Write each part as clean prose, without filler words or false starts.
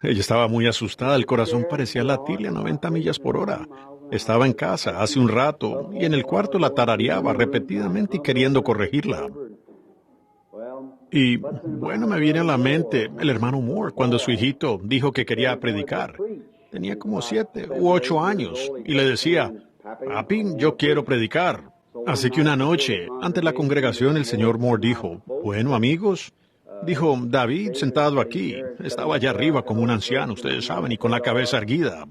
Ella estaba muy asustada, el corazón parecía latirle a 90 millas por hora. Estaba en casa hace un rato y en el cuarto la tarareaba repetidamente y queriendo corregirla. Y bueno, me viene a la mente el hermano Moore cuando su hijito dijo que quería predicar. Tenía como 7 u 8 años y le decía, papi, yo quiero predicar. Así que una noche, ante la congregación, el señor Moore dijo, bueno, amigos, dijo, David sentado aquí, estaba allá arriba como un anciano, ustedes saben, y con la cabeza erguida.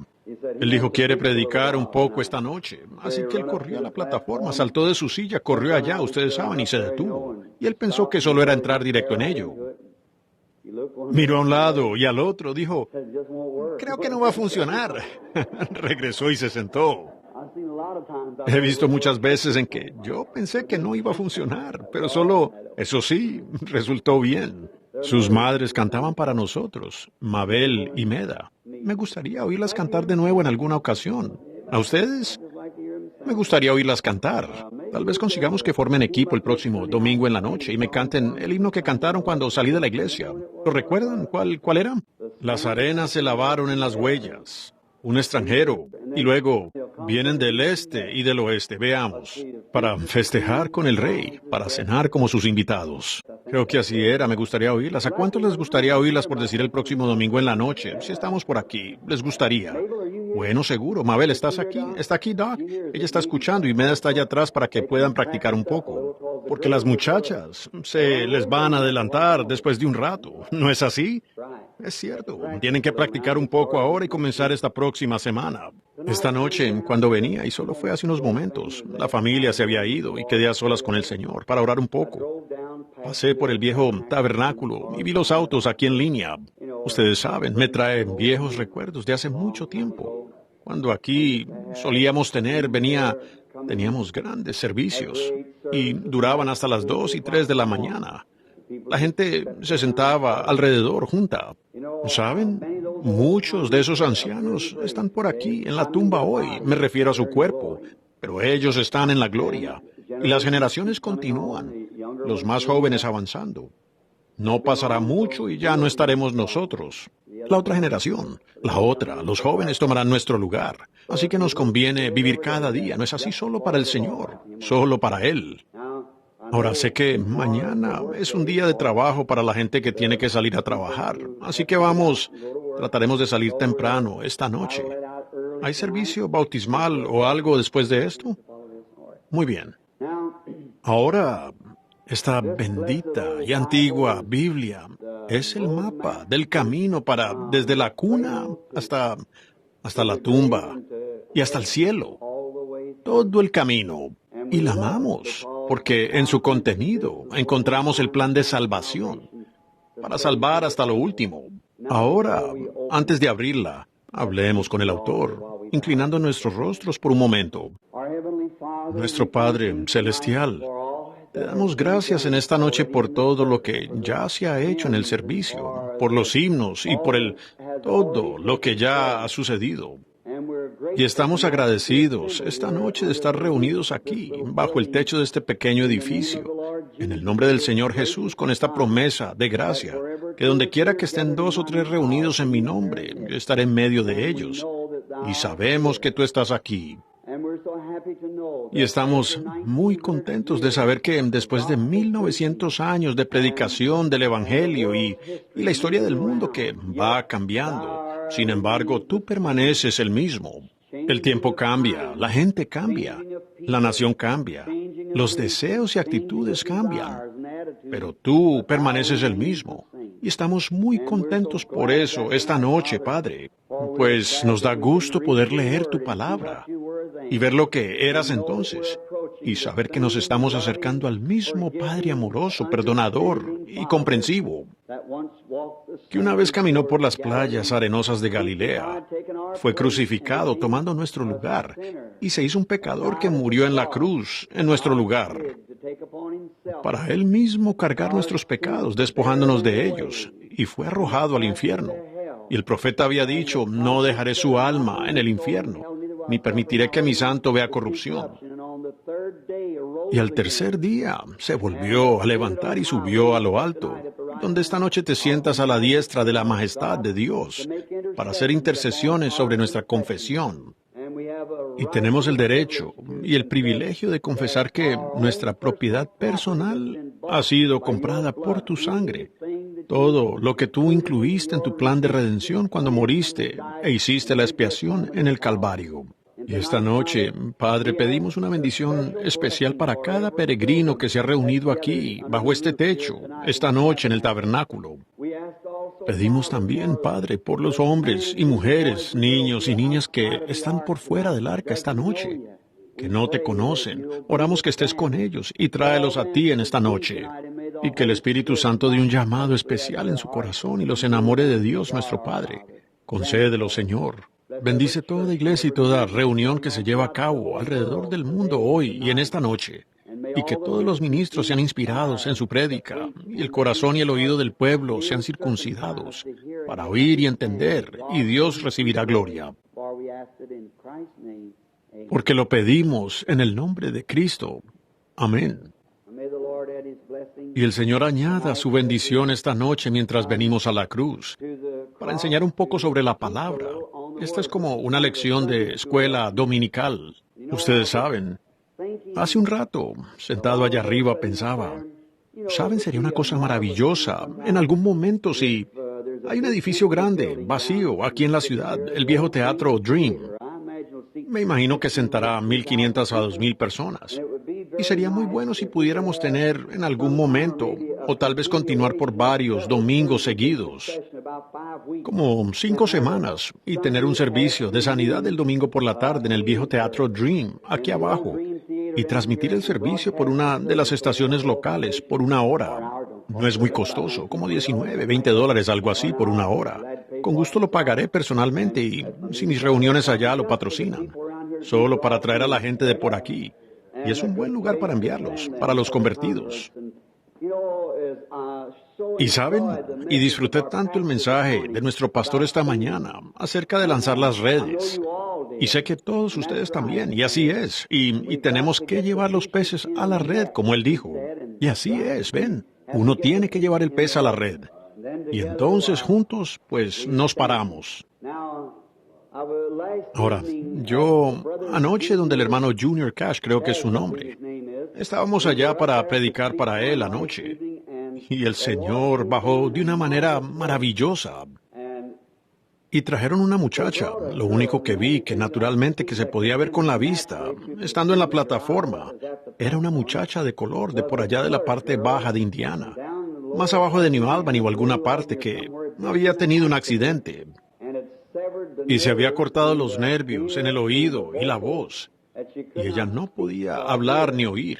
Él dijo, quiere predicar un poco esta noche. Así que él corrió a la plataforma, saltó de su silla, corrió allá, ustedes saben, y se detuvo. Y él pensó que solo era entrar directo en ello. Miró a un lado y al otro, dijo, creo que no va a funcionar. Regresó y se sentó. He visto muchas veces en que yo pensé que no iba a funcionar, pero solo, eso sí, resultó bien. Sus madres cantaban para nosotros, Mabel y Meda. Me gustaría oírlas cantar de nuevo en alguna ocasión. ¿A ustedes? Me gustaría oírlas cantar. Tal vez consigamos que formen equipo el próximo domingo en la noche y me canten el himno que cantaron cuando salí de la iglesia. ¿Lo recuerdan? ¿Cuál era? Las arenas se lavaron en las huellas. Un extranjero. Y luego vienen del este y del oeste, veamos, para festejar con el rey, para cenar como sus invitados. Creo que así era, me gustaría oírlas. ¿A cuántos les gustaría oírlas por decir el próximo domingo en la noche? Si estamos por aquí, ¿les gustaría? Bueno, seguro. Mabel, ¿estás aquí? ¿Está aquí, Doc? Ella está escuchando y Meda está allá atrás para que puedan practicar un poco. Porque las muchachas se les van a adelantar después de un rato. ¿No es así? Es cierto. Tienen que practicar un poco ahora y comenzar esta próxima semana. Esta noche, cuando venía, y solo fue hace unos momentos, la familia se había ido y quedé a solas con el Señor para orar un poco. Pasé por el viejo tabernáculo y vi los autos aquí en línea. Ustedes saben, me traen viejos recuerdos de hace mucho tiempo. Cuando aquí teníamos grandes servicios y duraban hasta las 2 y 3 de la mañana. La gente se sentaba alrededor junta. ¿Saben? Muchos de esos ancianos están por aquí en la tumba hoy. Me refiero a su cuerpo, pero ellos están en la gloria. Y las generaciones continúan, los más jóvenes avanzando. No pasará mucho y ya no estaremos nosotros. La otra generación, la otra, los jóvenes tomarán nuestro lugar. Así que nos conviene vivir cada día. No es así solo para el Señor, solo para Él. Ahora sé que mañana es un día de trabajo para la gente que tiene que salir a trabajar. Así que trataremos de salir temprano esta noche. ¿Hay servicio bautismal o algo después de esto? Muy bien. Ahora, esta bendita y antigua Biblia es el mapa del camino desde la cuna hasta la tumba y hasta el cielo. Todo el camino. Y la amamos, porque en su contenido encontramos el plan de salvación, para salvar hasta lo último. Ahora, antes de abrirla, hablemos con el autor, inclinando nuestros rostros por un momento. Nuestro Padre Celestial, te damos gracias en esta noche por todo lo que ya se ha hecho en el servicio, por los himnos y por todo lo que ya ha sucedido. Y estamos agradecidos esta noche de estar reunidos aquí, bajo el techo de este pequeño edificio, en el nombre del Señor Jesús, con esta promesa de gracia, que donde quiera que estén 2 o 3 reunidos en mi nombre, yo estaré en medio de ellos. Y sabemos que tú estás aquí. Y estamos muy contentos de saber que después de 1900 años de predicación del Evangelio y la historia del mundo que va cambiando, sin embargo, tú permaneces el mismo. El tiempo cambia, la gente cambia, la nación cambia, los deseos y actitudes cambian, pero tú permaneces el mismo. Y estamos muy contentos por eso esta noche, Padre, pues nos da gusto poder leer tu palabra y ver lo que eras entonces, y saber que nos estamos acercando al mismo Padre amoroso, perdonador y comprensivo, que una vez caminó por las playas arenosas de Galilea, fue crucificado tomando nuestro lugar, y se hizo un pecador que murió en la cruz en nuestro lugar, para Él mismo cargar nuestros pecados, despojándonos de ellos, y fue arrojado al infierno. Y el profeta había dicho, no dejaré su alma en el infierno, ni permitiré que mi santo vea corrupción. Y al tercer día se volvió a levantar y subió a lo alto, donde esta noche te sientas a la diestra de la majestad de Dios para hacer intercesiones sobre nuestra confesión. Y tenemos el derecho y el privilegio de confesar que nuestra propiedad personal ha sido comprada por tu sangre. Todo lo que tú incluiste en tu plan de redención cuando moriste e hiciste la expiación en el Calvario. Y esta noche, Padre, pedimos una bendición especial para cada peregrino que se ha reunido aquí, bajo este techo, esta noche en el tabernáculo. Pedimos también, Padre, por los hombres y mujeres, niños y niñas que están por fuera del arca esta noche, que no te conocen. Oramos que estés con ellos y tráelos a ti en esta noche. Y que el Espíritu Santo dé un llamado especial en su corazón y los enamore de Dios nuestro Padre. Concédelo, Señor. Bendice toda iglesia y toda reunión que se lleva a cabo alrededor del mundo hoy y en esta noche. Y que todos los ministros sean inspirados en su prédica, y el corazón y el oído del pueblo sean circuncidados para oír y entender, y Dios recibirá gloria. Porque lo pedimos en el nombre de Cristo. Amén. Y el Señor añada su bendición esta noche mientras venimos a la cruz, para enseñar un poco sobre la palabra. Esta es como una lección de escuela dominical. Ustedes saben, hace un rato, sentado allá arriba, pensaba, ¿saben? Sería una cosa maravillosa en algún momento si hay un edificio grande, vacío, aquí en la ciudad, el viejo teatro Dream. Me imagino que sentará 1,500 a 2,000 personas. Y sería muy bueno si pudiéramos tener en algún momento, o tal vez continuar por varios domingos seguidos, como 5 semanas, y tener un servicio de sanidad el domingo por la tarde en el viejo teatro Dream, aquí abajo, y transmitir el servicio por una de las estaciones locales por 1 hora. No es muy costoso, como $19, $20, algo así, por 1 hora. Con gusto lo pagaré personalmente y si mis reuniones allá lo patrocinan, solo para traer a la gente de por aquí. Y es un buen lugar para enviarlos, para los convertidos. Y saben, y disfruté tanto el mensaje de nuestro pastor esta mañana acerca de lanzar las redes. Y sé que todos ustedes también, y así es. Y tenemos que llevar los peces a la red, como él dijo. Y así es, ven. Uno tiene que llevar el pez a la red. Y entonces juntos, pues, nos paramos. Ahora, yo anoche donde el hermano Junior Cash, creo que es su nombre, estábamos allá para predicar para él anoche. Y el Señor bajó de una manera maravillosa. Y trajeron una muchacha, lo único que vi, que naturalmente que se podía ver con la vista, estando en la plataforma, era una muchacha de color de por allá de la parte baja de Indiana, más abajo de New Albany o alguna parte que había tenido un accidente. Y se había cortado los nervios en el oído y la voz, y ella no podía hablar ni oír.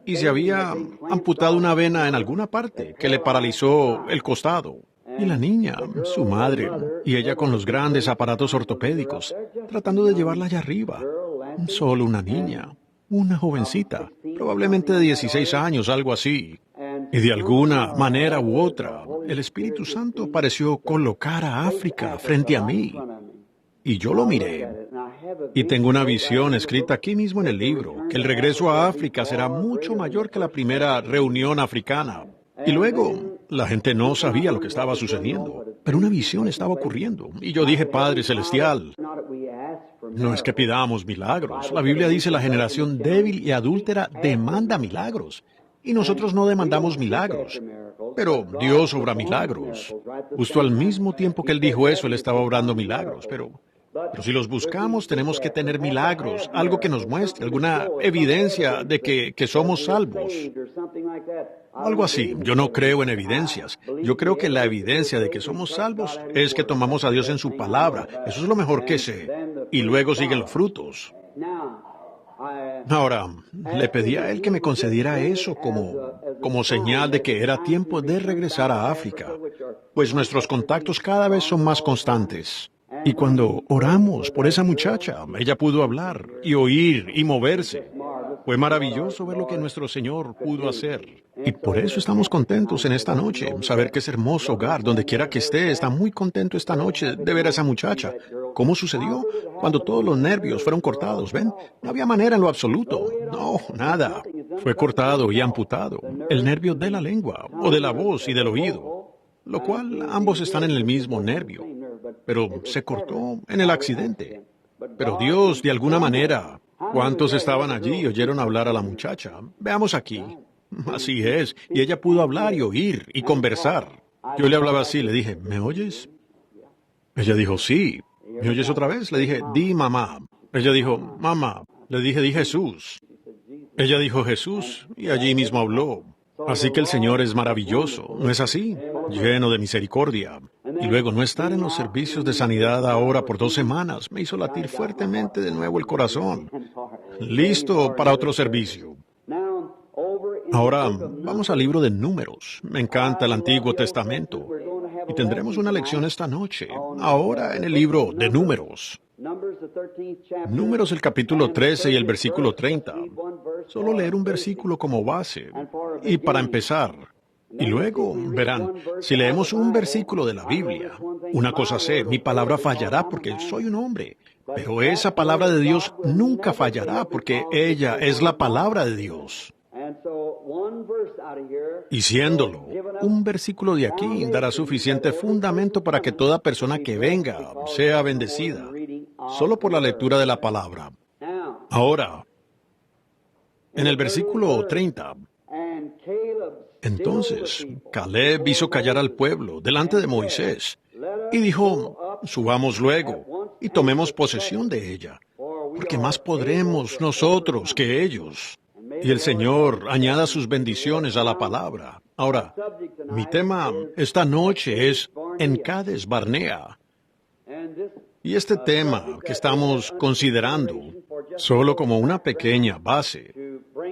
Y se había amputado una vena en alguna parte que le paralizó el costado. Y la niña, su madre, y ella con los grandes aparatos ortopédicos, tratando de llevarla allá arriba. Solo una niña, una jovencita, probablemente de 16 años, algo así. Y de alguna manera u otra, el Espíritu Santo pareció colocar a África frente a mí. Y yo lo miré. Y tengo una visión escrita aquí mismo en el libro, que el regreso a África será mucho mayor que la primera reunión africana. Y luego, la gente no sabía lo que estaba sucediendo, pero una visión estaba ocurriendo. Y yo dije, Padre Celestial, no es que pidamos milagros. La Biblia dice la generación débil y adúltera demanda milagros. Y nosotros no demandamos milagros. Pero Dios obra milagros. Justo al mismo tiempo que Él dijo eso, Él estaba obrando milagros. Pero si los buscamos, tenemos que tener milagros, algo que nos muestre, alguna evidencia de que somos salvos. Algo así. Yo no creo en evidencias. Yo creo que la evidencia de que somos salvos es que tomamos a Dios en su palabra. Eso es lo mejor que sé. Y luego siguen los frutos. Ahora, le pedí a Él que me concediera eso como señal de que era tiempo de regresar a África, pues nuestros contactos cada vez son más constantes. Y cuando oramos por esa muchacha, ella pudo hablar y oír y moverse. Fue maravilloso ver lo que nuestro Señor pudo hacer. Y por eso estamos contentos en esta noche, saber que ese hermoso hogar, donde quiera que esté, está muy contento esta noche de ver a esa muchacha. ¿Cómo sucedió? Cuando todos los nervios fueron cortados, ¿ven? No había manera en lo absoluto. No, nada. Fue cortado y amputado el nervio de la lengua, o de la voz y del oído, lo cual ambos están en el mismo nervio, pero se cortó en el accidente. Pero Dios, de alguna manera, ¿cuántos estaban allí y oyeron hablar a la muchacha? Veamos aquí. Así es, y ella pudo hablar y oír y conversar. Yo le hablaba así, le dije, ¿me oyes? Ella dijo, sí. ¿Me oyes otra vez? Le dije, di mamá. Ella dijo, mamá. Le dije, di Jesús. Ella dijo Jesús, y allí mismo habló. Así que el Señor es maravilloso, ¿no es así? Lleno de misericordia. Y luego no estar en los servicios de sanidad ahora por 2 semanas me hizo latir fuertemente de nuevo el corazón. Listo para otro servicio. Ahora vamos al libro de Números. Me encanta el Antiguo Testamento. Y tendremos una lección esta noche, ahora en el libro de Números. Números el capítulo 13 y el versículo 30. Solo leer un versículo como base. Y para empezar, y luego, verán, si leemos un versículo de la Biblia, una cosa sé, mi palabra fallará porque soy un hombre, pero esa palabra de Dios nunca fallará porque ella es la palabra de Dios. Y siéndolo, un versículo de aquí dará suficiente fundamento para que toda persona que venga sea bendecida, solo por la lectura de la palabra. Ahora, en el versículo 30, entonces Caleb hizo callar al pueblo delante de Moisés y dijo, subamos luego y tomemos posesión de ella, porque más podremos nosotros que ellos. Y el Señor añada sus bendiciones a la palabra. Ahora, mi tema esta noche es en Cades Barnea. Y este tema que estamos considerando, solo como una pequeña base,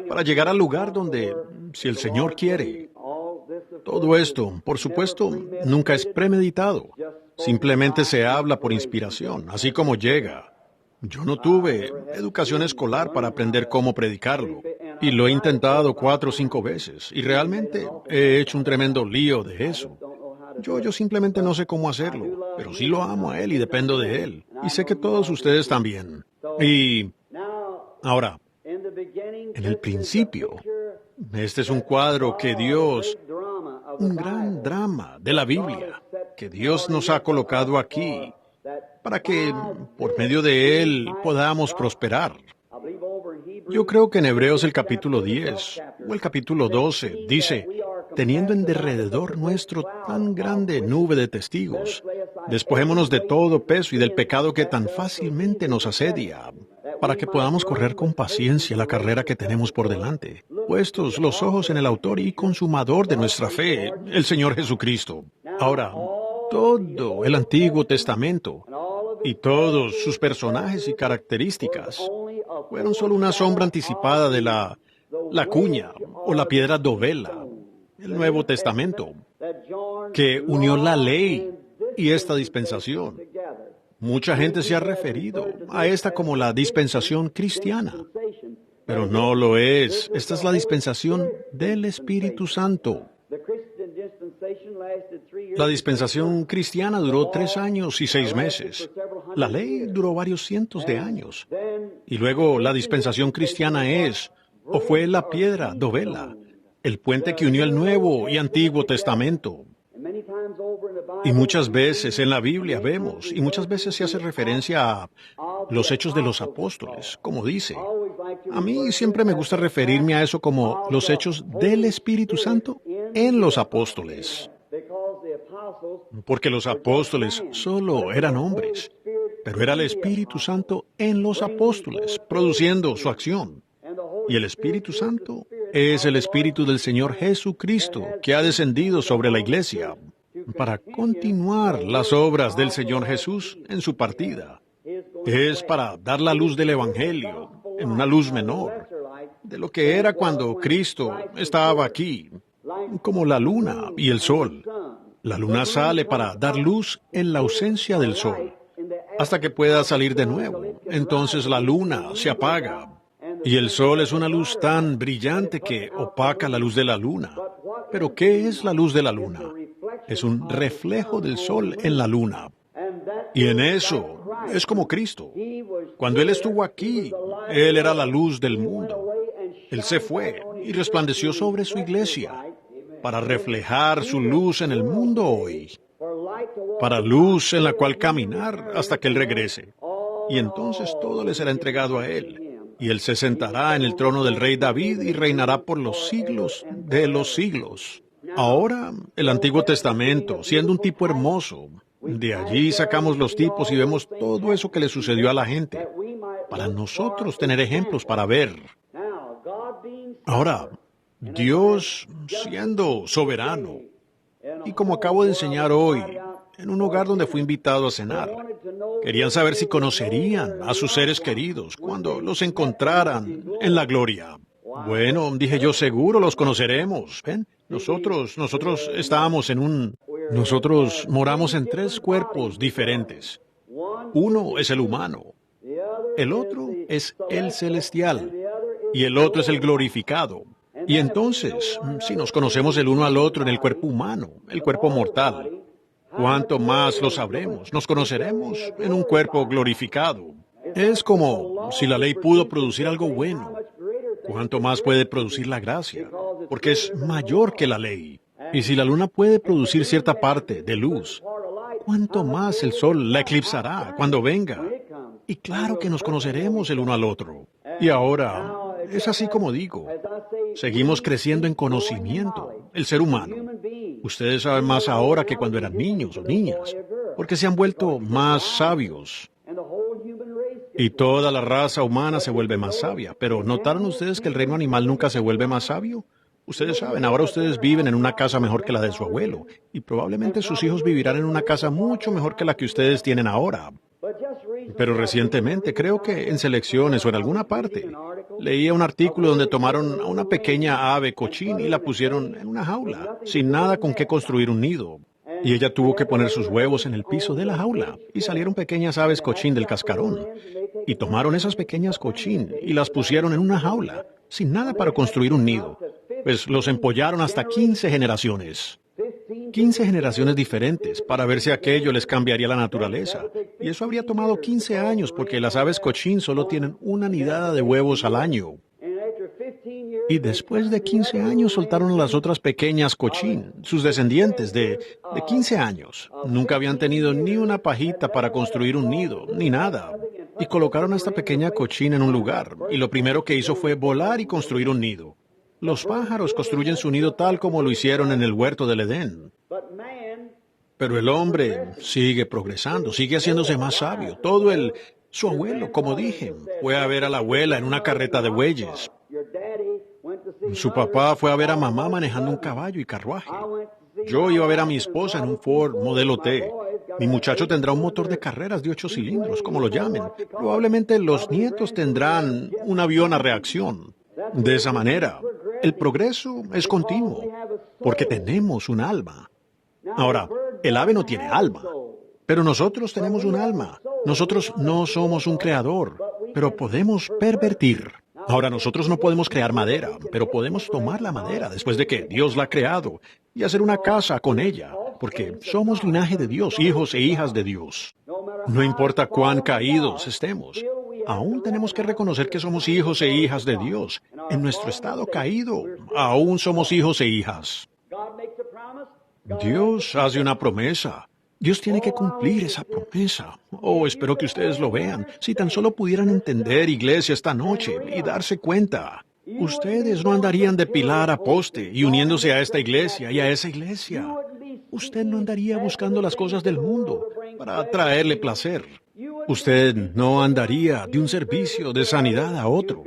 para llegar al lugar donde, si el Señor quiere, todo esto, por supuesto, nunca es premeditado. Simplemente se habla por inspiración, así como llega. Yo no tuve educación escolar para aprender cómo predicarlo, y lo he intentado 4 o 5 veces, y realmente he hecho un tremendo lío de eso. Yo simplemente no sé cómo hacerlo, pero sí lo amo a Él y dependo de Él, y sé que todos ustedes también. Y ahora, en el principio, este es un cuadro que Dios, un gran drama de la Biblia, que Dios nos ha colocado aquí, para que por medio de él podamos prosperar. Yo creo que en Hebreos el capítulo 10 o el capítulo 12 dice, teniendo en derredor nuestro tan grande nube de testigos, despojémonos de todo peso y del pecado que tan fácilmente nos asedia, para que podamos correr con paciencia la carrera que tenemos por delante, puestos los ojos en el autor y consumador de nuestra fe, el Señor Jesucristo. Ahora, todo el Antiguo Testamento y todos sus personajes y características fueron solo una sombra anticipada de la cuña o la piedra dovela, el Nuevo Testamento, que unió la ley y esta dispensación. Mucha gente se ha referido a esta como la dispensación cristiana, pero no lo es. Esta es la dispensación del Espíritu Santo. La dispensación cristiana duró 3 años y 6 meses. La ley duró varios cientos de años. Y luego la dispensación cristiana es, o fue la piedra dovela, el puente que unió el Nuevo y Antiguo Testamento. Y muchas veces en la Biblia vemos, y muchas veces se hace referencia a los hechos de los apóstoles, como dice. A mí siempre me gusta referirme a eso como los hechos del Espíritu Santo en los apóstoles. Porque los apóstoles solo eran hombres, pero era el Espíritu Santo en los apóstoles, produciendo su acción. Y el Espíritu Santo es el Espíritu del Señor Jesucristo que ha descendido sobre la iglesia para continuar las obras del Señor Jesús en su partida. Es para dar la luz del Evangelio en una luz menor de lo que era cuando Cristo estaba aquí, como la luna y el sol. La luna sale para dar luz en la ausencia del sol, hasta que pueda salir de nuevo. Entonces la luna se apaga, y el sol es una luz tan brillante que opaca la luz de la luna. ¿Pero qué es la luz de la luna? Es un reflejo del sol en la luna. Y en eso es como Cristo. Cuando Él estuvo aquí, Él era la luz del mundo. Él se fue y resplandeció sobre su iglesia para reflejar su luz en el mundo hoy, para luz en la cual caminar hasta que Él regrese. Y entonces todo le será entregado a Él, y Él se sentará en el trono del rey David y reinará por los siglos de los siglos. Ahora, el Antiguo Testamento, siendo un tipo hermoso, de allí sacamos los tipos y vemos todo eso que le sucedió a la gente, para nosotros tener ejemplos para ver. Ahora, Dios siendo soberano, y como acabo de enseñar hoy, en un hogar donde fui invitado a cenar, querían saber si conocerían a sus seres queridos cuando los encontraran en la gloria. Bueno, dije yo, seguro los conoceremos. ¿Ven? Nosotros moramos en 3 cuerpos diferentes. Uno es el humano, el otro es el celestial y el otro es el glorificado. Y entonces, si nos conocemos el uno al otro en el cuerpo humano, el cuerpo mortal, ¿cuánto más lo sabremos? Nos conoceremos en un cuerpo glorificado. Es como si la ley pudo producir algo bueno. ¿Cuánto más puede producir la gracia? Porque es mayor que la ley. Y si la luna puede producir cierta parte de luz, ¿cuánto más el sol la eclipsará cuando venga? Y claro que nos conoceremos el uno al otro. Y ahora, es así como digo, seguimos creciendo en conocimiento, el ser humano. Ustedes saben más ahora que cuando eran niños o niñas, porque se han vuelto más sabios. Y toda la raza humana se vuelve más sabia. Pero ¿notaron ustedes que el reino animal nunca se vuelve más sabio? Ustedes saben, ahora ustedes viven en una casa mejor que la de su abuelo, y probablemente sus hijos vivirán en una casa mucho mejor que la que ustedes tienen ahora. Pero recientemente, creo que en Selecciones o en alguna parte, leía un artículo donde tomaron a una pequeña ave cochín y la pusieron en una jaula, sin nada con qué construir un nido. Y ella tuvo que poner sus huevos en el piso de la jaula, y salieron pequeñas aves cochín del cascarón. Y tomaron esas pequeñas cochín y las pusieron en una jaula, sin nada para construir un nido. Pues los empollaron hasta 15 generaciones. 15 generaciones diferentes para ver si aquello les cambiaría la naturaleza. Y eso habría tomado 15 años porque las aves cochín solo tienen una nidada de huevos al año. Y después de 15 años soltaron a las otras pequeñas cochín, sus descendientes de 15 años. Nunca habían tenido ni una pajita para construir un nido, ni nada. Y colocaron a esta pequeña cochín en un lugar, y lo primero que hizo fue volar y construir un nido. Los pájaros construyen su nido tal como lo hicieron en el huerto del Edén. Pero el hombre sigue progresando, sigue haciéndose más sabio. Su abuelo, como dije, fue a ver a la abuela en una carreta de bueyes. Su papá fue a ver a mamá manejando un caballo y carruaje. Yo iba a ver a mi esposa en un Ford Modelo T. Mi muchacho tendrá un motor de carreras de 8 cilindros, como lo llamen. Probablemente los nietos tendrán un avión a reacción. De esa manera, el progreso es continuo, porque tenemos un alma. Ahora, el ave no tiene alma, pero nosotros tenemos un alma. Nosotros no somos un creador, pero podemos pervertir. Ahora, nosotros no podemos crear madera, pero podemos tomar la madera después de que Dios la ha creado y hacer una casa con ella, porque somos linaje de Dios, hijos e hijas de Dios. No importa cuán caídos estemos, aún tenemos que reconocer que somos hijos e hijas de Dios. En nuestro estado caído, aún somos hijos e hijas. Dios hace una promesa. Dios tiene que cumplir esa promesa. Oh, espero que ustedes lo vean. Si tan solo pudieran entender, iglesia, esta noche y darse cuenta. Ustedes no andarían de pilar a poste y uniéndose a esta iglesia y a esa iglesia. Usted no andaría buscando las cosas del mundo para traerle placer. Usted no andaría de un servicio de sanidad a otro.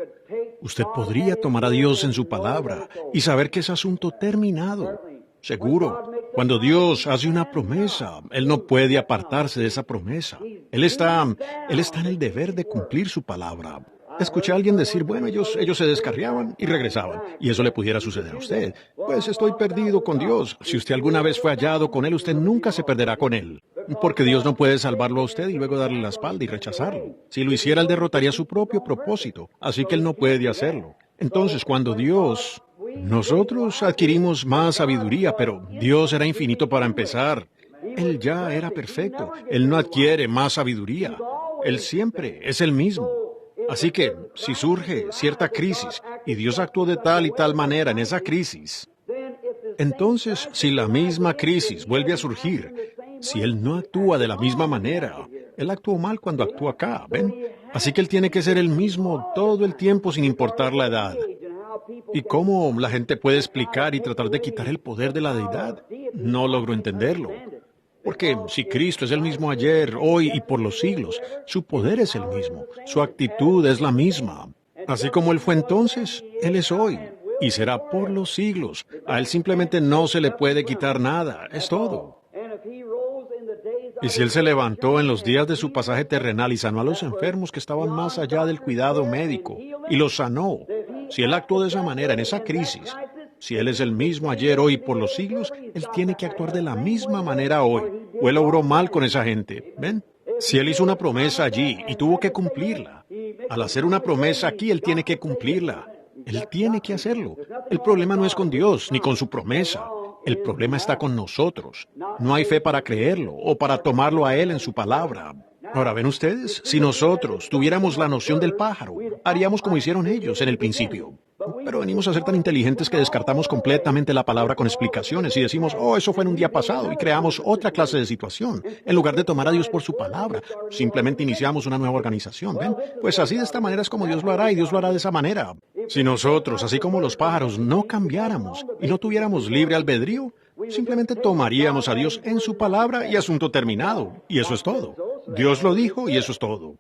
Usted podría tomar a Dios en su palabra y saber que es asunto terminado. Seguro, cuando Dios hace una promesa, Él no puede apartarse de esa promesa. Él está en el deber de cumplir su palabra. Escuché a alguien decir, bueno, ellos se descarriaban y regresaban, y eso le pudiera suceder a usted. Pues estoy perdido con Dios. Si usted alguna vez fue hallado con Él, usted nunca se perderá con Él. Porque Dios no puede salvarlo a usted y luego darle la espalda y rechazarlo. Si lo hiciera, Él derrotaría su propio propósito, así que Él no puede hacerlo. Entonces, cuando nosotros adquirimos más sabiduría, pero Dios era infinito para empezar. Él ya era perfecto. Él no adquiere más sabiduría. Él siempre es el mismo. Así que, si surge cierta crisis y Dios actuó de tal y tal manera en esa crisis, entonces, si la misma crisis vuelve a surgir, si Él no actúa de la misma manera, Él actuó mal cuando actuó acá, ¿ven? Así que Él tiene que ser el mismo todo el tiempo sin importar la edad. ¿Y cómo la gente puede explicar y tratar de quitar el poder de la deidad? No logro entenderlo. Porque si Cristo es el mismo ayer, hoy y por los siglos, su poder es el mismo, su actitud es la misma. Así como Él fue entonces, Él es hoy y será por los siglos. A Él simplemente no se le puede quitar nada, es todo. Y si Él se levantó en los días de su pasaje terrenal y sanó a los enfermos que estaban más allá del cuidado médico y los sanó, si Él actuó de esa manera en esa crisis, si Él es el mismo ayer, hoy y por los siglos, Él tiene que actuar de la misma manera hoy. O Él obró mal con esa gente, ¿ven? Si Él hizo una promesa allí y tuvo que cumplirla, al hacer una promesa aquí, Él tiene que cumplirla. Él tiene que hacerlo. El problema no es con Dios ni con su promesa. El problema está con nosotros. No hay fe para creerlo o para tomarlo a Él en su palabra. Ahora, ¿ven ustedes? Si nosotros tuviéramos la noción del pájaro, haríamos como hicieron ellos en el principio. Pero venimos a ser tan inteligentes que descartamos completamente la palabra con explicaciones y decimos, oh, eso fue en un día pasado, y creamos otra clase de situación. En lugar de tomar a Dios por su palabra, simplemente iniciamos una nueva organización, ¿ven? Pues así de esta manera es como Dios lo hará, y Dios lo hará de esa manera. Si nosotros, así como los pájaros, no cambiáramos y no tuviéramos libre albedrío, simplemente tomaríamos a Dios en su palabra y asunto terminado. Y eso es todo. Dios lo dijo y eso es todo.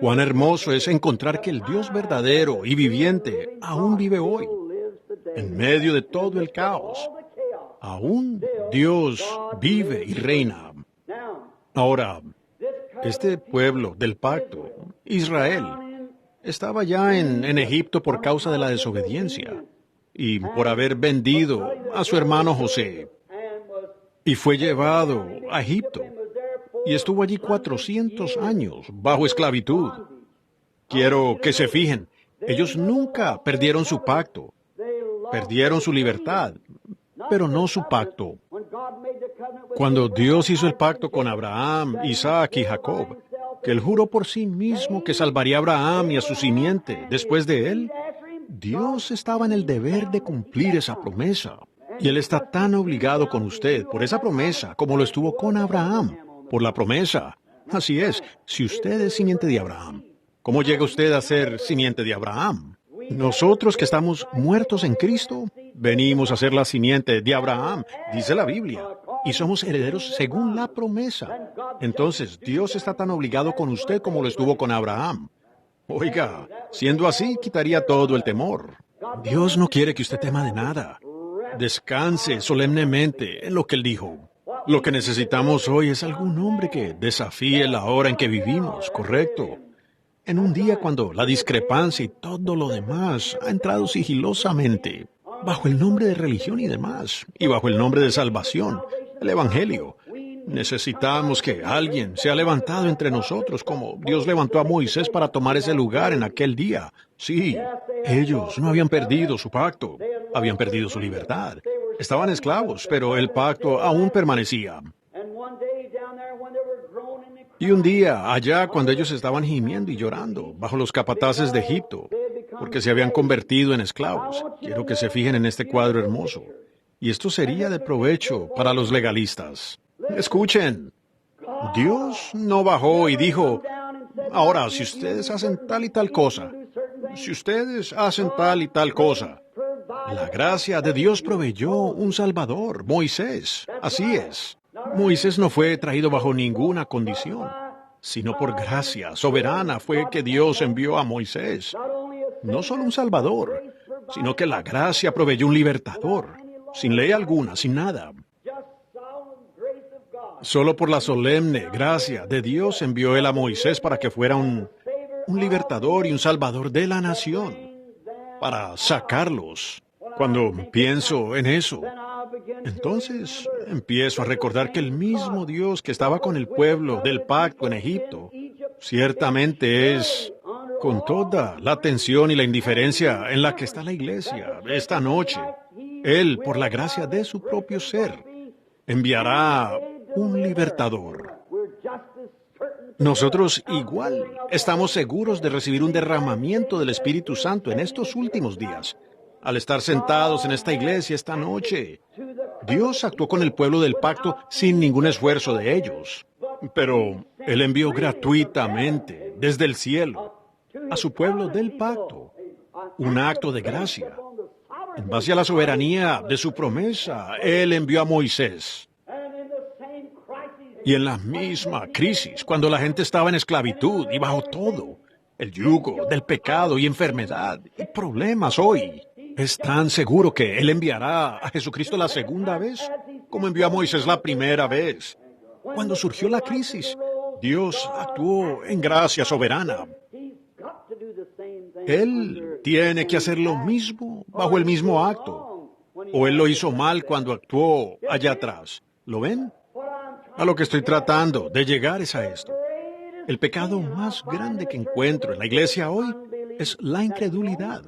Cuán hermoso es encontrar que el Dios verdadero y viviente aún vive hoy, en medio de todo el caos. Aún Dios vive y reina. Ahora, este pueblo del pacto, Israel, estaba ya en Egipto por causa de la desobediencia y por haber vendido a su hermano José. Y fue llevado a Egipto. Y estuvo allí 400 años bajo esclavitud. Quiero que se fijen, ellos nunca perdieron su pacto. Perdieron su libertad, pero no su pacto. Cuando Dios hizo el pacto con Abraham, Isaac y Jacob, que Él juró por sí mismo que salvaría a Abraham y a su simiente después de él, Dios estaba en el deber de cumplir esa promesa. Y Él está tan obligado con usted por esa promesa como lo estuvo con Abraham. Por la promesa. Así es, si usted es simiente de Abraham, ¿cómo llega usted a ser simiente de Abraham? Nosotros que estamos muertos en Cristo, venimos a ser la simiente de Abraham, dice la Biblia, y somos herederos según la promesa. Entonces, Dios está tan obligado con usted como lo estuvo con Abraham. Oiga, siendo así, quitaría todo el temor. Dios no quiere que usted tema de nada. Descanse solemnemente en lo que Él dijo. Lo que necesitamos hoy es algún hombre que desafíe la hora en que vivimos, ¿correcto? En un día cuando la discrepancia y todo lo demás ha entrado sigilosamente, bajo el nombre de religión y demás, y bajo el nombre de salvación, el Evangelio. Necesitamos que alguien sea levantado entre nosotros como Dios levantó a Moisés para tomar ese lugar en aquel día. Sí, ellos no habían perdido su pacto, habían perdido su libertad. Estaban esclavos, pero el pacto aún permanecía. Y un día, allá, cuando ellos estaban gimiendo y llorando bajo los capataces de Egipto, porque se habían convertido en esclavos, quiero que se fijen en este cuadro hermoso. Y esto sería de provecho para los legalistas. Escuchen, Dios no bajó y dijo, ahora, si ustedes hacen tal y tal cosa, si ustedes hacen tal y tal cosa, la gracia de Dios proveyó un Salvador, Moisés. Así es. Moisés no fue traído bajo ninguna condición, sino por gracia soberana fue que Dios envió a Moisés. No solo un Salvador, sino que la gracia proveyó un libertador, sin ley alguna, sin nada. Solo por la solemne gracia de Dios envió Él a Moisés para que fuera un libertador y un salvador de la nación, para sacarlos. Cuando pienso en eso, entonces empiezo a recordar que el mismo Dios que estaba con el pueblo del pacto en Egipto, ciertamente es con toda la atención y la indiferencia en la que está la iglesia esta noche. Él, por la gracia de su propio ser, enviará un libertador. Nosotros igual estamos seguros de recibir un derramamiento del Espíritu Santo en estos últimos días. Al estar sentados en esta iglesia esta noche, Dios actuó con el pueblo del pacto sin ningún esfuerzo de ellos. Pero Él envió gratuitamente, desde el cielo, a su pueblo del pacto, un acto de gracia. En base a la soberanía de su promesa, Él envió a Moisés. Y en la misma crisis, cuando la gente estaba en esclavitud y bajo todo, el yugo del pecado y enfermedad y problemas hoy, es tan seguro que Él enviará a Jesucristo la segunda vez, como envió a Moisés la primera vez. Cuando surgió la crisis, Dios actuó en gracia soberana. Él tiene que hacer lo mismo bajo el mismo acto. O Él lo hizo mal cuando actuó allá atrás. ¿Lo ven? A lo que estoy tratando de llegar es a esto. El pecado más grande que encuentro en la iglesia hoy es la incredulidad.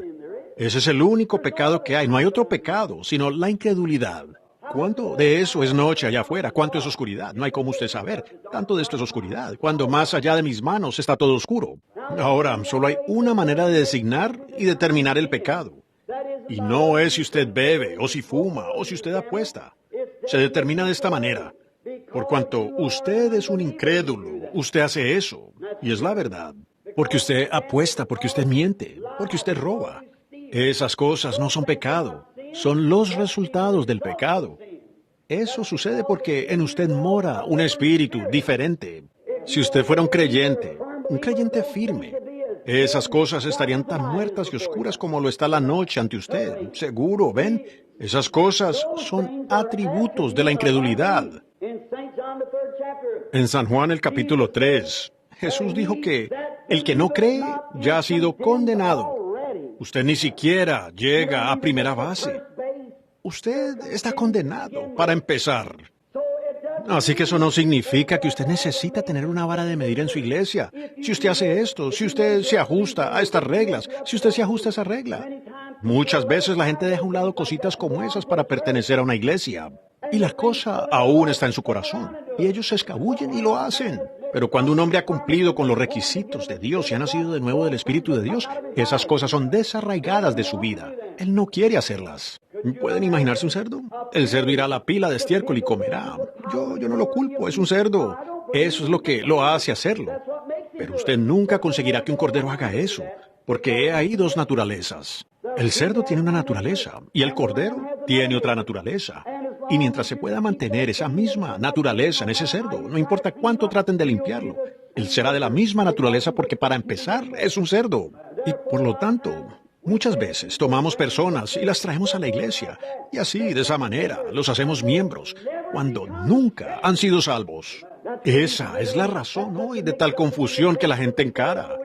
Ese es el único pecado que hay. No hay otro pecado, sino la incredulidad. ¿Cuánto de eso es noche allá afuera? ¿Cuánto es oscuridad? No hay cómo usted saber. Tanto de esto es oscuridad. Cuando más allá de mis manos está todo oscuro. Ahora, solo hay una manera de designar y determinar el pecado. Y no es si usted bebe, o si fuma, o si usted apuesta. Se determina de esta manera. Por cuanto usted es un incrédulo, usted hace eso. Y es la verdad. Porque usted apuesta, porque usted miente, porque usted roba. Esas cosas no son pecado. Son los resultados del pecado. Eso sucede porque en usted mora un espíritu diferente. Si usted fuera un creyente firme, esas cosas estarían tan muertas y oscuras como lo está la noche ante usted. Seguro, ¿ven? Esas cosas son atributos de la incredulidad. En San Juan el capítulo 3, Jesús dijo que el que no cree ya ha sido condenado. Usted ni siquiera llega a primera base. Usted está condenado para empezar. Así que eso no significa que usted necesita tener una vara de medir en su iglesia. Si usted hace esto, si usted se ajusta a estas reglas, si usted se ajusta a esa regla. Muchas veces la gente deja a un lado cositas como esas para pertenecer a una iglesia. Y la cosa aún está en su corazón. Y ellos se escabullen y lo hacen. Pero cuando un hombre ha cumplido con los requisitos de Dios y ha nacido de nuevo del Espíritu de Dios, esas cosas son desarraigadas de su vida. Él no quiere hacerlas. ¿Pueden imaginarse un cerdo? El cerdo irá a la pila de estiércol y comerá. Yo no lo culpo, es un cerdo. Eso es lo que lo hace hacerlo. Pero usted nunca conseguirá que un cordero haga eso, porque hay dos naturalezas. El cerdo tiene una naturaleza y el cordero tiene otra naturaleza. Y mientras se pueda mantener esa misma naturaleza en ese cerdo, no importa cuánto traten de limpiarlo, él será de la misma naturaleza porque para empezar es un cerdo. Y por lo tanto, muchas veces tomamos personas y las traemos a la iglesia y así, de esa manera, los hacemos miembros, cuando nunca han sido salvos. Esa es la razón hoy de tal confusión que la gente encara,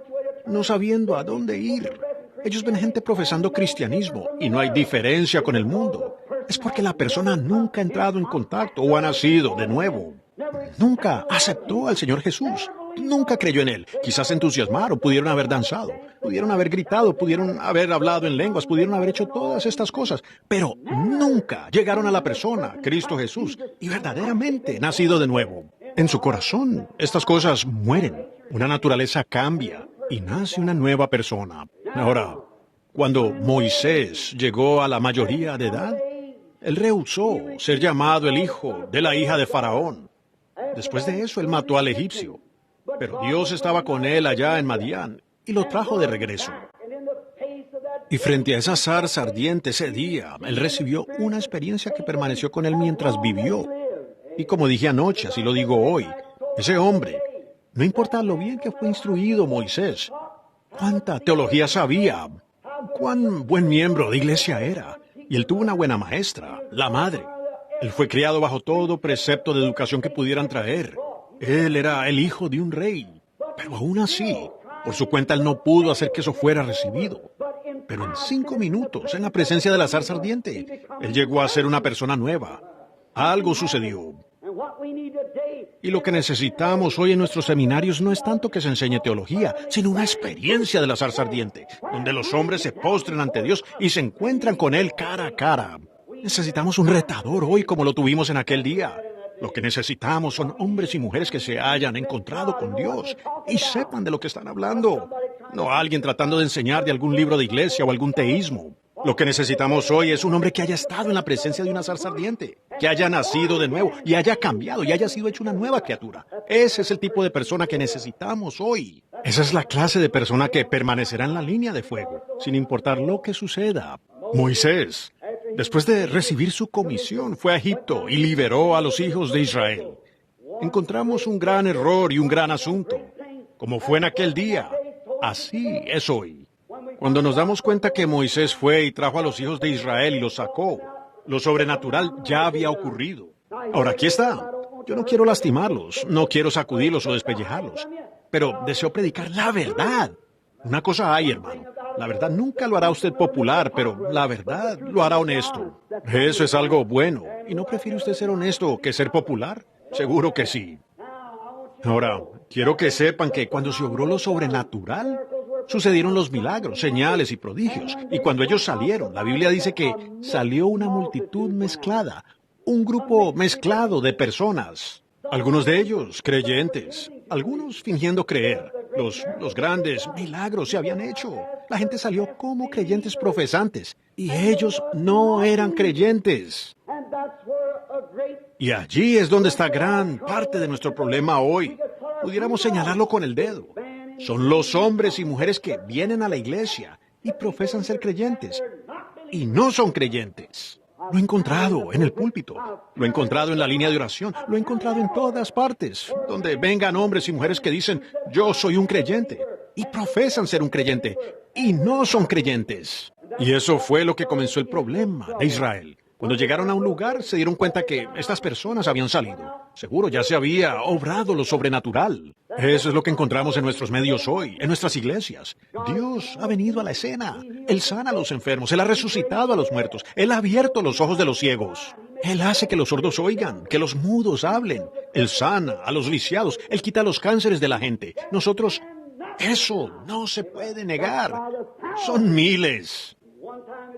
no sabiendo a dónde ir. Ellos ven gente profesando cristianismo y no hay diferencia con el mundo. Es porque la persona nunca ha entrado en contacto o ha nacido de nuevo. Nunca aceptó al Señor Jesús. Nunca creyó en Él. Quizás se entusiasmaron, pudieron haber danzado, pudieron haber gritado, pudieron haber hablado en lenguas, pudieron haber hecho todas estas cosas, pero nunca llegaron a la persona, Cristo Jesús, y verdaderamente nacido de nuevo. En su corazón, estas cosas mueren. Una naturaleza cambia y nace una nueva persona. Ahora, cuando Moisés llegó a la mayoría de edad, él rehusó ser llamado el hijo de la hija de Faraón. Después de eso, él mató al egipcio. Pero Dios estaba con él allá en Madián y lo trajo de regreso. Y frente a esa zarza ardiente ese día, él recibió una experiencia que permaneció con él mientras vivió. Y como dije anoche, así lo digo hoy, ese hombre, no importa lo bien que fue instruido Moisés, cuánta teología sabía, cuán buen miembro de iglesia era, y él tuvo una buena maestra, la madre. Él fue criado bajo todo precepto de educación que pudieran traer. Él era el hijo de un rey, pero aún así, por su cuenta él no pudo hacer que eso fuera recibido. Pero en 5 minutos, en la presencia de la zarza ardiente, él llegó a ser una persona nueva. Algo sucedió. Y lo que necesitamos hoy en nuestros seminarios no es tanto que se enseñe teología, sino una experiencia de la zarza ardiente, donde los hombres se postren ante Dios y se encuentran con Él cara a cara. Necesitamos un retador hoy como lo tuvimos en aquel día. Lo que necesitamos son hombres y mujeres que se hayan encontrado con Dios y sepan de lo que están hablando. No alguien tratando de enseñar de algún libro de iglesia o algún teísmo. Lo que necesitamos hoy es un hombre que haya estado en la presencia de una zarza ardiente, que haya nacido de nuevo y haya cambiado y haya sido hecho una nueva criatura. Ese es el tipo de persona que necesitamos hoy. Esa es la clase de persona que permanecerá en la línea de fuego, sin importar lo que suceda. Moisés, después de recibir su comisión, fue a Egipto y liberó a los hijos de Israel. Encontramos un gran error y un gran asunto. Como fue en aquel día, así es hoy. Cuando nos damos cuenta que Moisés fue y trajo a los hijos de Israel y los sacó, lo sobrenatural ya había ocurrido. Ahora aquí está. Yo no quiero lastimarlos, no quiero sacudirlos o despellejarlos, pero deseo predicar la verdad. Una cosa hay, hermano. La verdad nunca lo hará usted popular, pero la verdad lo hará honesto. Eso es algo bueno. ¿Y no prefiere usted ser honesto que ser popular? Seguro que sí. Ahora, quiero que sepan que cuando se obró lo sobrenatural, sucedieron los milagros, señales y prodigios. Y cuando ellos salieron, la Biblia dice que salió una multitud mezclada, un grupo mezclado de personas. Algunos de ellos creyentes, algunos fingiendo creer. Los grandes milagros se habían hecho. La gente salió como creyentes profesantes y ellos no eran creyentes. Y allí es donde está gran parte de nuestro problema hoy. Pudiéramos señalarlo con el dedo. Son los hombres y mujeres que vienen a la iglesia y profesan ser creyentes y no son creyentes. Lo he encontrado en el púlpito, lo he encontrado en la línea de oración, lo he encontrado en todas partes, donde vengan hombres y mujeres que dicen, yo soy un creyente, y profesan ser un creyente, y no son creyentes. Y eso fue lo que comenzó el problema de Israel. Cuando llegaron a un lugar, se dieron cuenta que estas personas habían salido. Seguro ya se había obrado lo sobrenatural. Eso es lo que encontramos en nuestros medios hoy, en nuestras iglesias. Dios ha venido a la escena. Él sana a los enfermos, Él ha resucitado a los muertos, Él ha abierto los ojos de los ciegos. Él hace que los sordos oigan, que los mudos hablen. Él sana a los lisiados, Él quita los cánceres de la gente. Nosotros, eso no se puede negar. Son miles.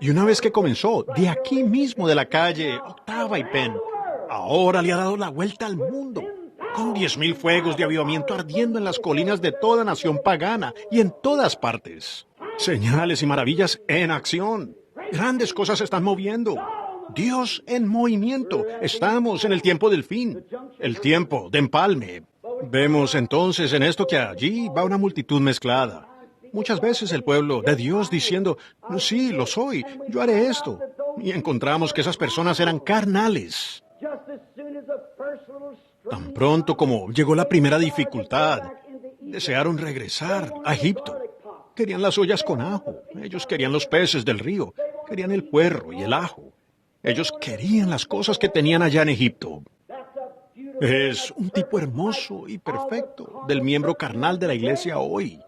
Y una vez que comenzó, de aquí mismo de la calle Octava y Penn, ahora le ha dado la vuelta al mundo, con 10,000 fuegos de avivamiento ardiendo en las colinas de toda nación pagana y en todas partes. Señales y maravillas en acción. Grandes cosas se están moviendo. Dios en movimiento. Estamos en el tiempo del fin, el tiempo de empalme. Vemos entonces en esto que allí va una multitud mezclada. Muchas veces el pueblo de Dios diciendo, sí, lo soy, yo haré esto. Y encontramos que esas personas eran carnales. Tan pronto como llegó la primera dificultad, desearon regresar a Egipto. Querían las ollas con ajo, ellos querían los peces del río, querían el puerro y el ajo. Ellos querían las cosas que tenían allá en Egipto. Es un tipo hermoso y perfecto del miembro carnal de la iglesia hoy.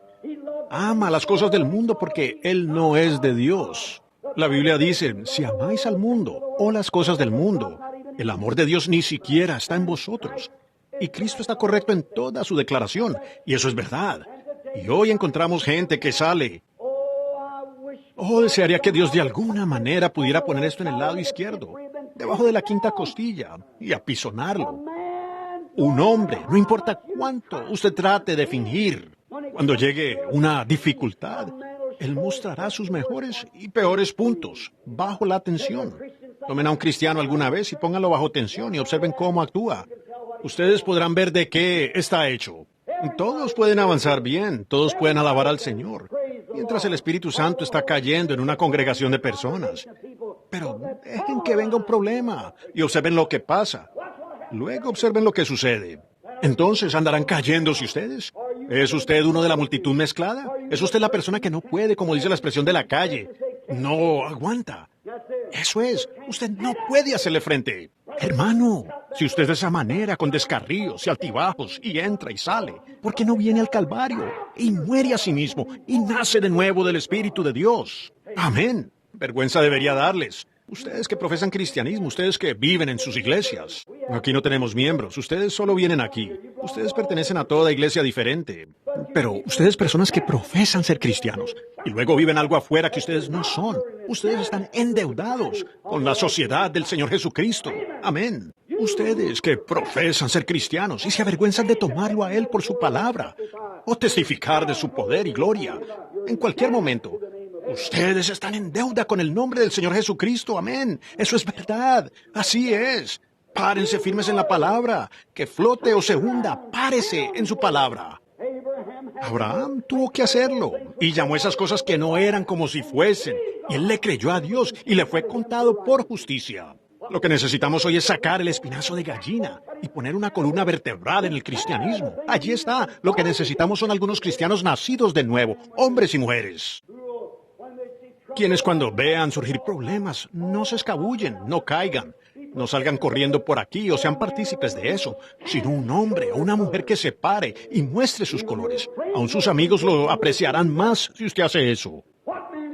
Ama las cosas del mundo porque Él no es de Dios. La Biblia dice, si amáis al mundo o las cosas del mundo, el amor de Dios ni siquiera está en vosotros. Y Cristo está correcto en toda su declaración, y eso es verdad. Y hoy encontramos gente que sale. Oh, desearía que Dios de alguna manera pudiera poner esto en el lado izquierdo, debajo de la quinta costilla, y apisonarlo. Un hombre, no importa cuánto usted trate de fingir, cuando llegue una dificultad, Él mostrará sus mejores y peores puntos bajo la tensión. Tomen a un cristiano alguna vez y pónganlo bajo tensión y observen cómo actúa. Ustedes podrán ver de qué está hecho. Todos pueden avanzar bien, todos pueden alabar al Señor, mientras el Espíritu Santo está cayendo en una congregación de personas. Pero dejen que venga un problema y observen lo que pasa. Luego observen lo que sucede. Entonces, ¿andarán cayéndose ustedes? ¿Es usted uno de la multitud mezclada? ¿Es usted la persona que no puede, como dice la expresión de la calle? No aguanta. Eso es, usted no puede hacerle frente. Hermano, si usted de esa manera, con descarríos y altibajos, y entra y sale, ¿por qué no viene al Calvario y muere a sí mismo y nace de nuevo del Espíritu de Dios? Amén. Vergüenza debería darles. Ustedes que profesan cristianismo, ustedes que viven en sus iglesias. Aquí no tenemos miembros, ustedes solo vienen aquí. Ustedes pertenecen a toda iglesia diferente. Pero ustedes personas que profesan ser cristianos y luego viven algo afuera que ustedes no son. Ustedes están endeudados con la sociedad del Señor Jesucristo. Amén. Ustedes que profesan ser cristianos y se avergüenzan de tomarlo a Él por su palabra o testificar de su poder y gloria en cualquier momento. Ustedes están en deuda con el nombre del Señor Jesucristo. Amén. Eso es verdad. Así es. Párense firmes en la palabra. Que flote o se hunda, párese en su palabra. Abraham tuvo que hacerlo y llamó esas cosas que no eran como si fuesen. Y él le creyó a Dios y le fue contado por justicia. Lo que necesitamos hoy es sacar el espinazo de gallina y poner una columna vertebral en el cristianismo. Allí está. Lo que necesitamos son algunos cristianos nacidos de nuevo, hombres y mujeres, quienes cuando vean surgir problemas no se escabullen, no caigan, no salgan corriendo por aquí o sean partícipes de eso, sino un hombre o una mujer que se pare y muestre sus colores. Aún sus amigos lo apreciarán más si usted hace eso.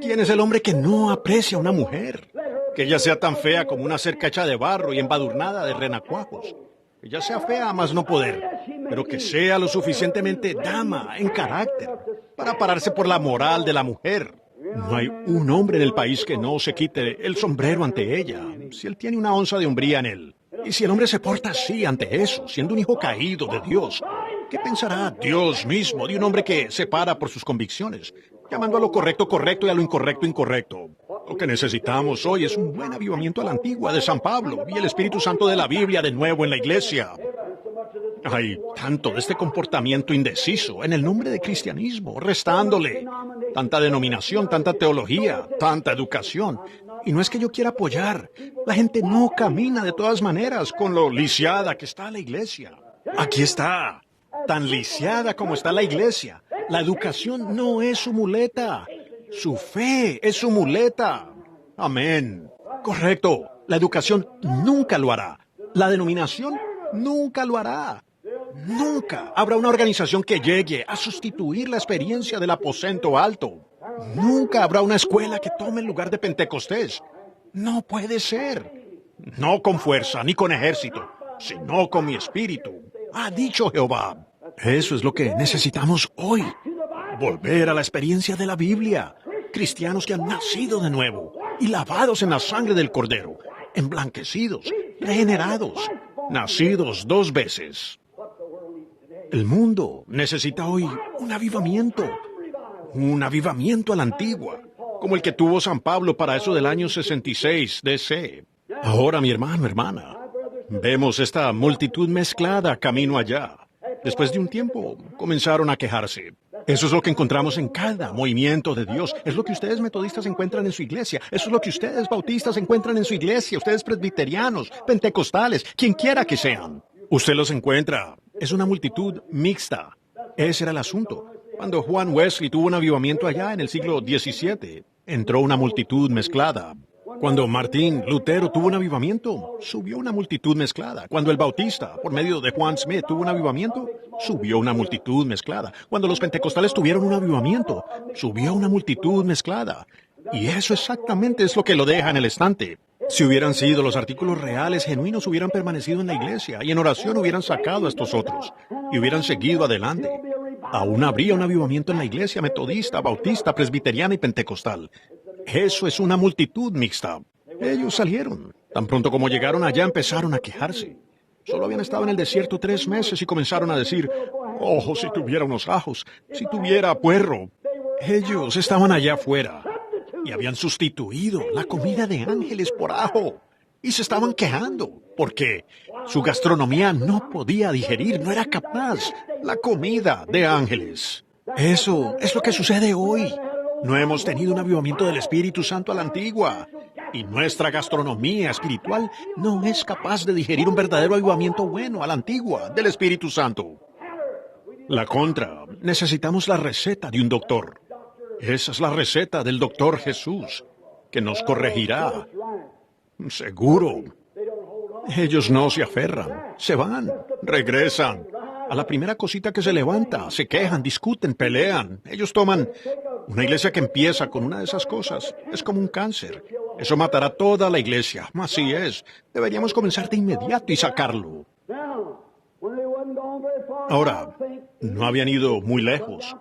¿Quién es el hombre que no aprecia a una mujer? Que ella sea tan fea como una cerca hecha de barro y embadurnada de renacuajos. Que ella sea fea a más no poder, pero que sea lo suficientemente dama en carácter para pararse por la moral de la mujer. No hay un hombre en el país que no se quite el sombrero ante ella, si él tiene una onza de hombría en él. Y si el hombre se porta así ante eso, siendo un hijo caído de Dios, ¿qué pensará Dios mismo de un hombre que se para por sus convicciones, llamando a lo correcto correcto y a lo incorrecto incorrecto? Lo que necesitamos hoy es un buen avivamiento a la antigua de San Pablo y el Espíritu Santo de la Biblia de nuevo en la iglesia. Hay tanto de este comportamiento indeciso en el nombre de cristianismo, restándole tanta denominación, tanta teología, tanta educación. Y no es que yo quiera apoyar. La gente no camina de todas maneras con lo lisiada que está la iglesia. Aquí está, tan lisiada como está la iglesia. La educación no es su muleta. Su fe es su muleta. Amén. Correcto. La educación nunca lo hará. La denominación nunca lo hará. Nunca habrá una organización que llegue a sustituir la experiencia del aposento alto. Nunca habrá una escuela que tome el lugar de Pentecostés. No puede ser. No con fuerza ni con ejército, sino con mi espíritu, ha dicho Jehová. Eso es lo que necesitamos hoy. Volver a la experiencia de la Biblia. Cristianos que han nacido de nuevo y lavados en la sangre del Cordero, emblanquecidos, regenerados, nacidos 2 veces. El mundo necesita hoy un avivamiento a la antigua, como el que tuvo San Pablo para eso del año 66 DC. Ahora, mi hermano, hermana, vemos esta multitud mezclada camino allá. Después de un tiempo, comenzaron a quejarse. Eso es lo que encontramos en cada movimiento de Dios. Es lo que ustedes metodistas encuentran en su iglesia. Eso es lo que ustedes bautistas encuentran en su iglesia. Ustedes presbiterianos, pentecostales, quien quiera que sean. Usted los encuentra. Es una multitud mixta. Ese era el asunto. Cuando Juan Wesley tuvo un avivamiento allá en el siglo XVII, entró una multitud mezclada. Cuando Martín Lutero tuvo un avivamiento, subió una multitud mezclada. Cuando el Bautista, por medio de Juan Smith, tuvo un avivamiento, subió una multitud mezclada. Cuando los pentecostales tuvieron un avivamiento, subió una multitud mezclada. Y eso exactamente es lo que lo deja en el estante. Si hubieran sido los artículos reales, genuinos, hubieran permanecido en la iglesia y en oración hubieran sacado a estos otros y hubieran seguido adelante. Aún habría un avivamiento en la iglesia metodista, bautista, presbiteriana y pentecostal. Eso es una multitud mixta. Ellos salieron. Tan pronto como llegaron allá empezaron a quejarse. Solo habían estado en el desierto 3 meses y comenzaron a decir, oh, si tuviera unos ajos, si tuviera puerro. Ellos estaban allá afuera y habían sustituido la comida de ángeles por ajo. Y se estaban quejando porque su gastronomía no podía digerir, no era capaz, la comida de ángeles. Eso es lo que sucede hoy. No hemos tenido un avivamiento del Espíritu Santo a la antigua. Y nuestra gastronomía espiritual no es capaz de digerir un verdadero avivamiento bueno a la antigua del Espíritu Santo. La contra, necesitamos la receta de un doctor. Esa es la receta del doctor Jesús, que nos corregirá. Seguro. Ellos no se aferran, se van, regresan. A la primera cosita que se levanta, se quejan, discuten, pelean. Ellos toman... Una iglesia que empieza con una de esas cosas es como un cáncer. Eso matará toda la iglesia. Así es. Deberíamos comenzar de inmediato y sacarlo. Ahora, no habían ido muy lejos.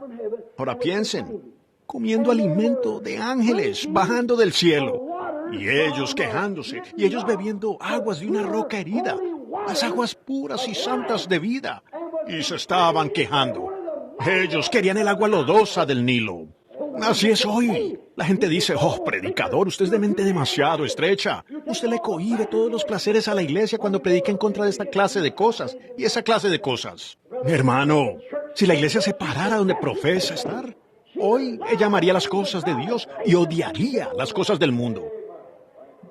Ahora piensen, comiendo alimento de ángeles bajando del cielo. Y ellos quejándose, y ellos bebiendo aguas de una roca herida. las aguas puras y santas de vida. Y se estaban quejando. Ellos querían el agua lodosa del Nilo. Así es hoy. La gente dice, oh, predicador, usted es de mente demasiado estrecha. Usted le cohíbe todos los placeres a la iglesia cuando predica en contra de esta clase de cosas y esa clase de cosas. Mi hermano, si la iglesia se parara donde profesa estar, hoy ella amaría las cosas de Dios y odiaría las cosas del mundo.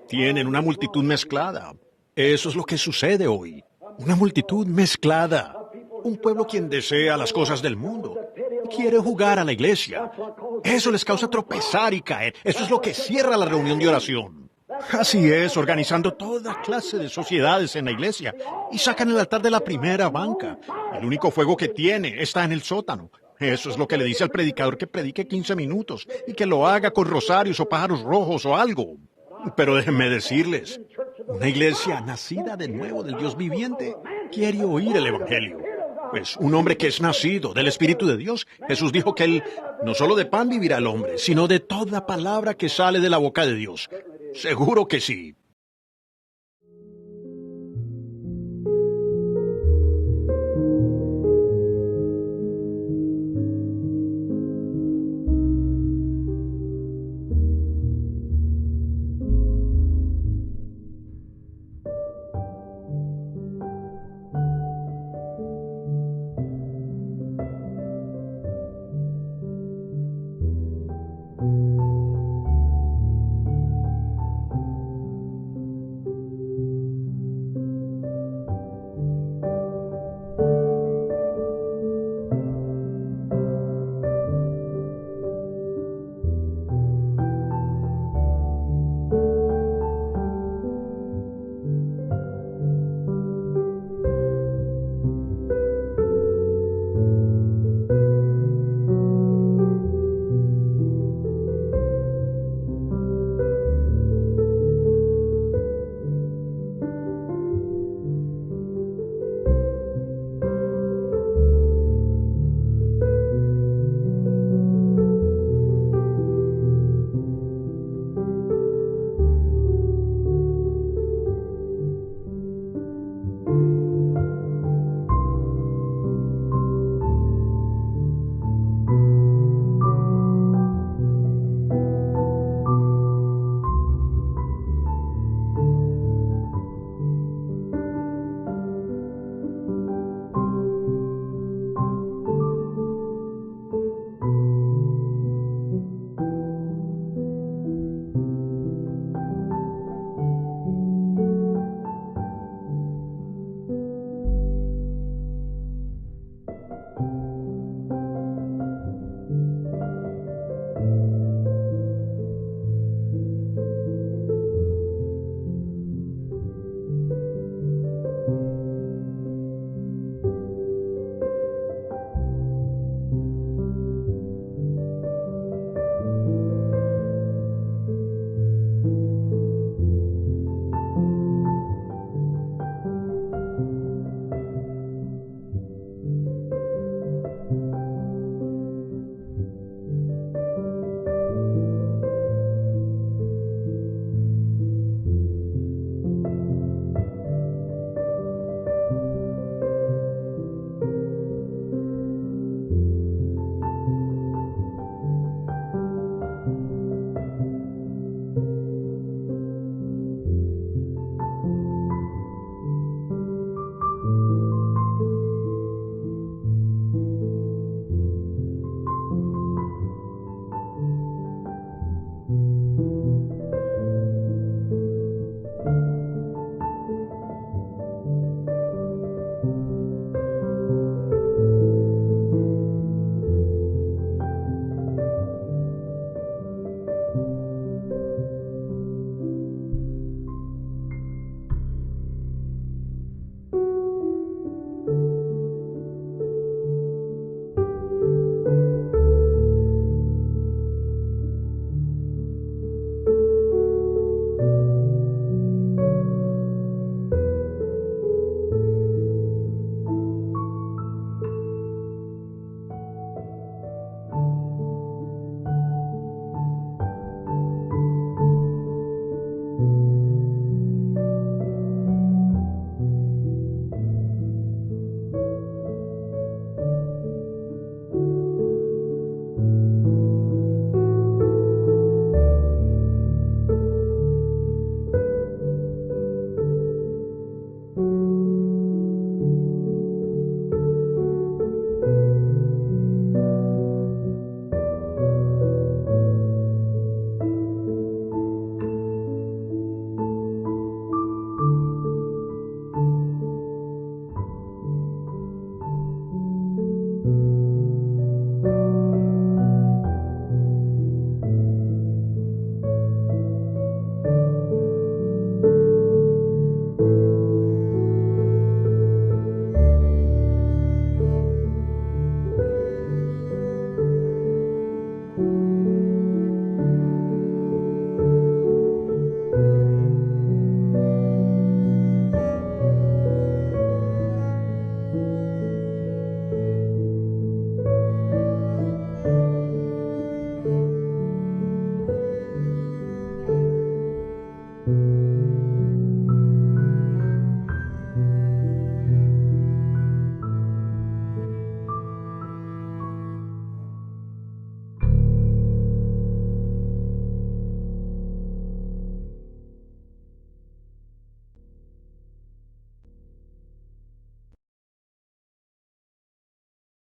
Tienen una multitud mezclada. Eso es lo que sucede hoy. Una multitud mezclada. Un pueblo quien desea las cosas del mundo. Quiere jugar a la iglesia. Eso les causa tropezar y caer. Eso es lo que cierra la reunión de oración. Así es, organizando toda clase de sociedades en la iglesia. Y sacan el altar de la primera banca. El único fuego que tiene está en el sótano. Eso es lo que le dice al predicador que predique 15 minutos y que lo haga con rosarios o pájaros rojos o algo. Pero déjenme decirles, una iglesia nacida de nuevo del Dios viviente quiere oír el Evangelio. Pues un hombre que es nacido del Espíritu de Dios, Jesús dijo que él no solo de pan vivirá el hombre, sino de toda palabra que sale de la boca de Dios. Seguro que sí.